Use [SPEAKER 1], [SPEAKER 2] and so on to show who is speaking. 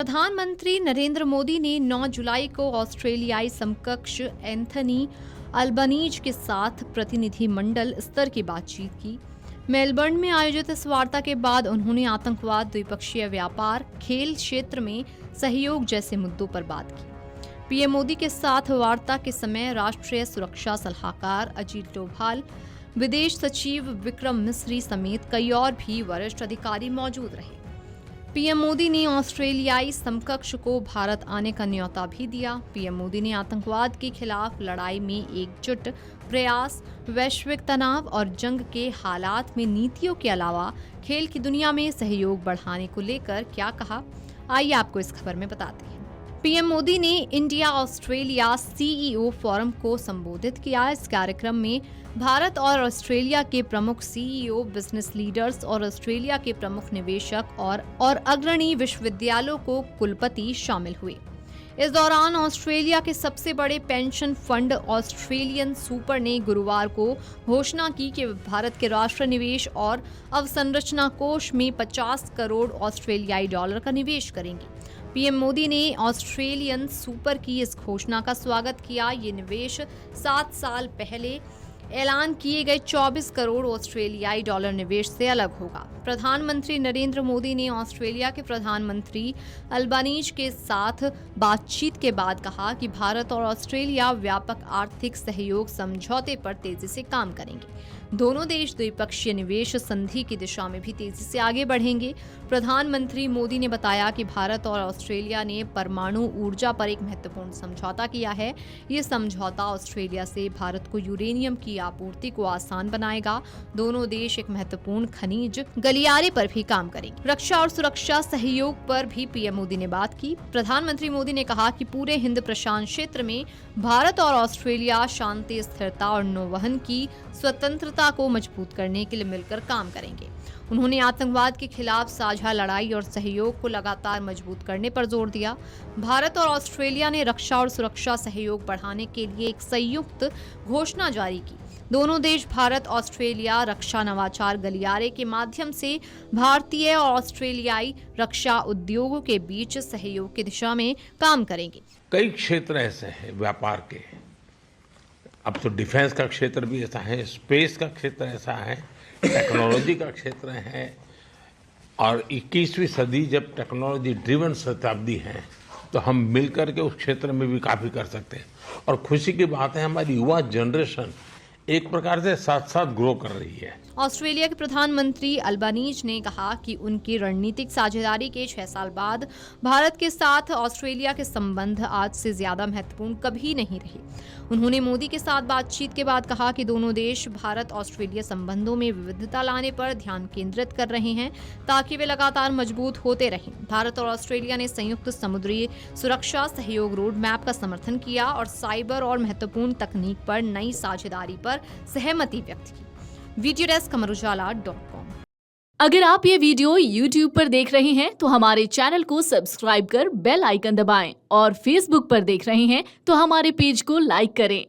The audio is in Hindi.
[SPEAKER 1] प्रधानमंत्री नरेंद्र मोदी ने 9 जुलाई को ऑस्ट्रेलियाई समकक्ष एंथनी अल्बनीज के साथ प्रतिनिधिमंडल स्तर की बातचीत की। मेलबर्न में आयोजित इस वार्ता के बाद उन्होंने आतंकवाद, द्विपक्षीय व्यापार, खेल क्षेत्र में सहयोग जैसे मुद्दों पर बात की। पीएम मोदी के साथ वार्ता के समय राष्ट्रीय सुरक्षा सलाहकार अजीत डोभाल, विदेश सचिव विक्रम मिस्री समेत कई और भी वरिष्ठ अधिकारी मौजूद रहे। पीएम मोदी ने ऑस्ट्रेलियाई समकक्ष को भारत आने का न्योता भी दिया। पीएम मोदी ने आतंकवाद के खिलाफ लड़ाई में एकजुट प्रयास, वैश्विक तनाव और जंग के हालात में नीतियों के अलावा खेल की दुनिया में सहयोग बढ़ाने को लेकर क्या कहा, आइए आपको इस खबर में बताते हैं। पीएम मोदी ने इंडिया ऑस्ट्रेलिया सीईओ फोरम को संबोधित किया। इस कार्यक्रम में भारत और ऑस्ट्रेलिया के प्रमुख सीईओ, बिजनेस लीडर्स और ऑस्ट्रेलिया के प्रमुख निवेशक और अग्रणी विश्वविद्यालयों को कुलपति शामिल हुए। इस दौरान ऑस्ट्रेलिया के सबसे बड़े पेंशन फंड ऑस्ट्रेलियन सुपर ने गुरुवार को घोषणा की कि भारत के राष्ट्रीय निवेश और अवसंरचना कोष में 50 करोड़ ऑस्ट्रेलियाई डॉलर का निवेश करेंगे। पीएम मोदी ने ऑस्ट्रेलियन सुपर की इस घोषणा का स्वागत किया। ये निवेश 7 साल पहले ऐलान किए गए 24 करोड़ ऑस्ट्रेलियाई डॉलर निवेश से अलग होगा। प्रधानमंत्री नरेंद्र मोदी ने ऑस्ट्रेलिया के प्रधानमंत्री अल्बानीज के साथ बातचीत के बाद कहा कि भारत और ऑस्ट्रेलिया व्यापक आर्थिक सहयोग समझौते पर तेजी से काम करेंगे। दोनों देश द्विपक्षीय निवेश संधि की दिशा में भी तेजी से आगे बढ़ेंगे। प्रधानमंत्री मोदी ने बताया कि भारत और ऑस्ट्रेलिया ने परमाणु ऊर्जा पर एक महत्वपूर्ण समझौता किया है। ये समझौता ऑस्ट्रेलिया से भारत को यूरेनियम की आपूर्ति को आसान बनाएगा। दोनों देश एक महत्वपूर्ण खनिज गलियारे पर भी काम करेंगे। रक्षा और सुरक्षा सहयोग पर भी पीएम मोदी ने बात की। प्रधानमंत्री मोदी ने कहा कि पूरे हिंद प्रशांत क्षेत्र में भारत और ऑस्ट्रेलिया शांति, स्थिरता और नौवहन की स्वतंत्रता को मजबूत करने के लिए मिलकर काम करेंगे। उन्होंने आतंकवाद के खिलाफ साझा लड़ाई और सहयोग को लगातार मजबूत करने पर जोर दिया। भारत और ऑस्ट्रेलिया ने रक्षा और सुरक्षा सहयोग बढ़ाने के लिए एक संयुक्त घोषणा जारी की। दोनों देश भारत ऑस्ट्रेलिया रक्षा नवाचार गलियारे के माध्यम से भारतीय और ऑस्ट्रेलियाई रक्षा उद्योगों के बीच सहयोग की दिशा में काम करेंगे।
[SPEAKER 2] कई क्षेत्र ऐसे हैं व्यापार के, अब तो डिफेंस का क्षेत्र भी ऐसा है, स्पेस का क्षेत्र ऐसा है, टेक्नोलॉजी का क्षेत्र है, और 21वीं सदी जब टेक्नोलॉजी ड्रिवन शताब्दी है तो हम मिलकर के उस क्षेत्र में भी काफ़ी कर सकते हैं। और खुशी की बात है हमारी युवा जनरेशन एक प्रकार से साथ साथ ग्रो कर रही है।
[SPEAKER 1] ऑस्ट्रेलिया के प्रधानमंत्री अल्बानीज ने कहा कि उनकी रणनीतिक साझेदारी के 6 साल बाद भारत के साथ ऑस्ट्रेलिया के संबंध आज से ज्यादा महत्वपूर्ण कभी नहीं रहे। उन्होंने मोदी के साथ बातचीत के बाद कहा कि दोनों देश भारत ऑस्ट्रेलिया संबंधों में विविधता लाने पर ध्यान केंद्रित कर रहे हैं ताकि वे लगातार मजबूत होते रहें। भारत और ऑस्ट्रेलिया ने संयुक्त समुद्री सुरक्षा सहयोग रोड मैप का समर्थन किया और साइबर और महत्वपूर्ण तकनीक पर नई साझेदारी पर सहमति व्यक्त की। Video desk amarujala.com।
[SPEAKER 3] अगर आप ये वीडियो YouTube पर देख रहे हैं तो हमारे चैनल को सब्सक्राइब कर बेल आइकन दबाएं और Facebook पर देख रहे हैं तो हमारे पेज को लाइक करें।